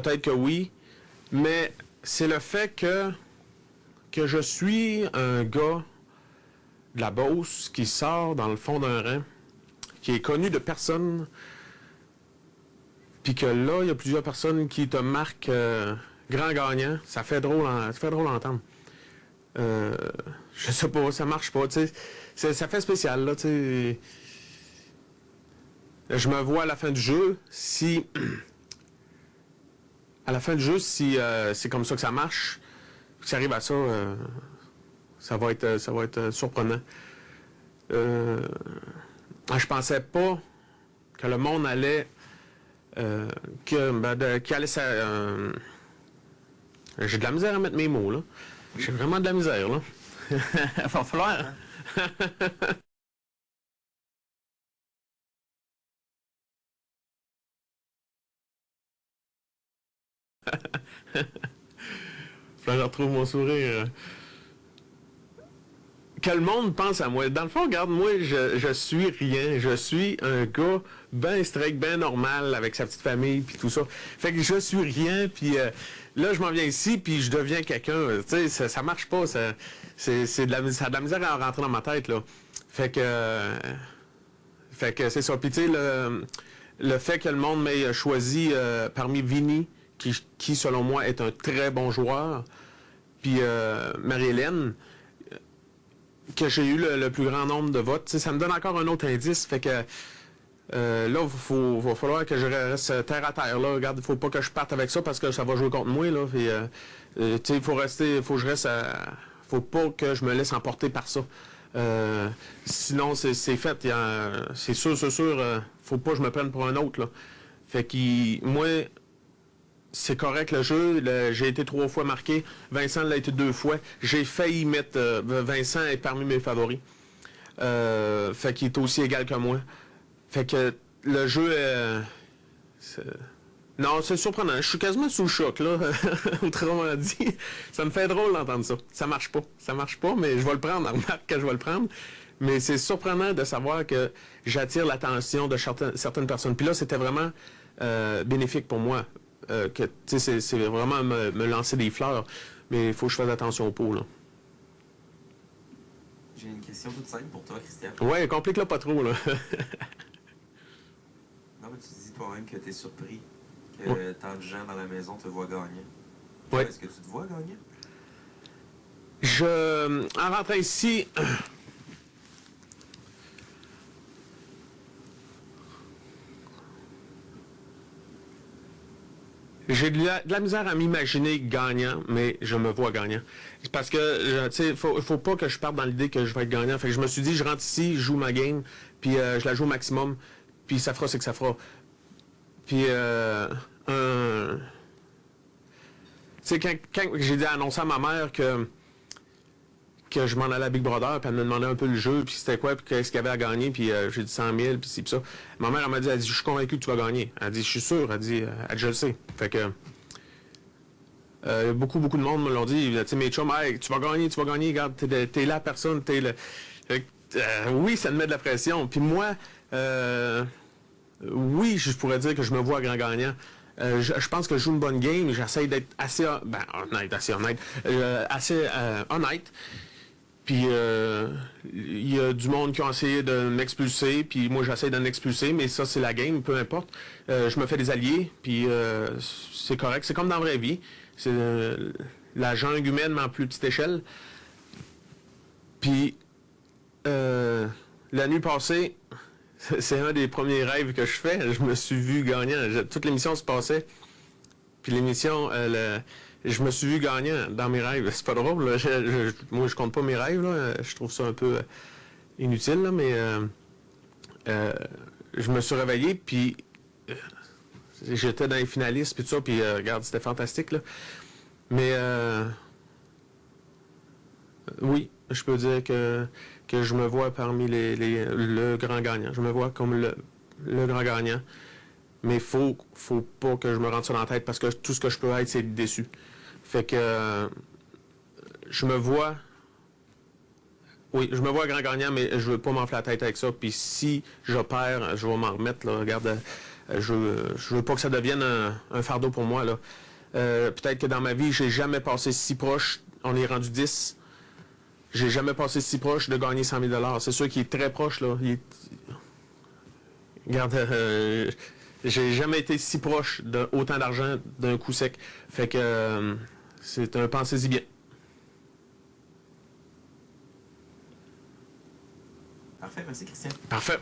peut-être que oui, mais c'est le fait que je suis un gars de la Beauce qui sort dans le fond d'un rang, qui est connu de personne, puis que là, il y a plusieurs personnes qui te marquent grand gagnant. Ça fait drôle à entendre. Je sais pas, ça marche pas, tu sais. Ça fait spécial, là, tu sais. Je me vois à la fin du jeu, si... à la fin du jeu, si c'est comme ça que ça marche, que ça arrive à ça, ça va être surprenant. Je pensais pas que le monde allait... qu'il allait... j'ai de la misère à mettre mes mots, là. J'ai vraiment de la misère, là. Il va falloir... Faut que je retrouve mon sourire. Que le monde pense à moi. Dans le fond, regarde, moi, je suis rien. Je suis un gars ben straight, ben normal, avec sa petite famille, puis tout ça. Fait que je suis rien, puis là, je m'en viens ici, puis je deviens quelqu'un. Tu sais, ça marche pas. Ça a de la misère à rentrer dans ma tête, là. Fait que c'est ça. Puis tu sais, le fait que le monde m'ait choisi parmi Vinny, qui, selon moi, est un très bon joueur, puis Marie-Hélène, que j'ai eu le plus grand nombre de votes. T'sais, ça me donne encore un autre indice. Fait que là, va falloir que je reste terre à terre. Là. Regarde, il faut pas que je parte avec ça parce que ça va jouer contre moi. Là. Il faut que je reste faut pas que je me laisse emporter par ça. Sinon, c'est fait. C'est sûr, faut pas que je me prenne pour un autre. Là. Fait que moi, c'est correct le jeu. J'ai été 3 fois marqué. Vincent l'a été 2 fois. J'ai failli mettre... Vincent est parmi mes favoris. Fait qu'il est aussi égal que moi. Fait que le jeu... non, c'est surprenant. Je suis quasiment sous le choc, là. Autrement dit, ça me fait drôle d'entendre ça. Ça marche pas, mais je vais le prendre. Remarque que je vais le prendre. Mais c'est surprenant de savoir que j'attire l'attention de certaines personnes. Puis là, c'était vraiment bénéfique pour moi. C'est vraiment me lancer des fleurs, mais il faut que je fasse attention au pot, là. J'ai une question toute simple pour toi, Christian. Ouais, complique-la pas trop, là. Non, mais tu dis toi-même que tu es surpris que tant de gens dans la maison te voient gagner. Ouais. Est-ce que tu te vois gagner? En rentrant ici... J'ai de la misère à m'imaginer gagnant, mais je me vois gagnant. Parce que, tu sais, faut pas que je parte dans l'idée que je vais être gagnant. Fait que je me suis dit, je rentre ici, je joue ma game, puis je la joue au maximum, puis ça fera ce que ça fera. Puis, tu sais, quand j'ai dit annoncer à ma mère que je m'en allais à Big Brother, puis elle me demandait un peu le jeu, puis c'était quoi, puis qu'est-ce qu'il y avait à gagner, puis j'ai dit 100 000, puis c'est pis ça. Ma mère, elle dit, je suis convaincu que tu vas gagner. Elle dit, je suis sûr, elle dit, je le sais. Fait que, beaucoup de monde me l'ont dit, tu sais, mes chums, hey, tu vas gagner, regarde, t'es la personne, t'es le... oui, ça me met de la pression. Puis moi, oui, je pourrais dire que je me vois grand gagnant. Je pense que je joue une bonne game, j'essaie d'être assez honnête. Puis il y a du monde qui a essayé de m'expulser, puis moi j'essaie d'en expulser, mais ça c'est la game, peu importe. Je me fais des alliés, puis c'est correct. C'est comme dans la vraie vie. C'est la jungle humaine, mais en plus petite échelle. Puis la nuit passée, c'est un des premiers rêves que je fais. Je me suis vu gagnant. Toute l'émission se passait. Puis l'émission, je me suis vu gagnant dans mes rêves. C'est pas drôle. Là. Moi, je compte pas mes rêves. Là. Je trouve ça un peu inutile. Là, mais je me suis réveillé. Puis j'étais dans les finalistes. Puis tout ça. Puis regarde, c'était fantastique. Là. Mais oui, je peux dire que je me vois parmi le grand gagnant. Je me vois comme le grand gagnant. Mais faut pas que je me rentre ça dans la tête parce que tout ce que je peux être, c'est déçu. Fait que je me vois... Oui, je me vois grand gagnant, mais je veux pas m'enfler la tête avec ça. Puis si je perds, je vais m'en remettre. Là, regarde, Je veux pas que ça devienne un fardeau pour moi, là. Peut-être que dans ma vie, j'ai jamais passé si proche. On est rendu 10. J'ai jamais passé si proche de gagner 100 000 $. C'est sûr qu'il est très proche, là. Regarde, j'ai jamais été si proche d'autant d'argent d'un coup sec. Fait que c'est un pensez-y bien. Parfait, merci Christian. Parfait.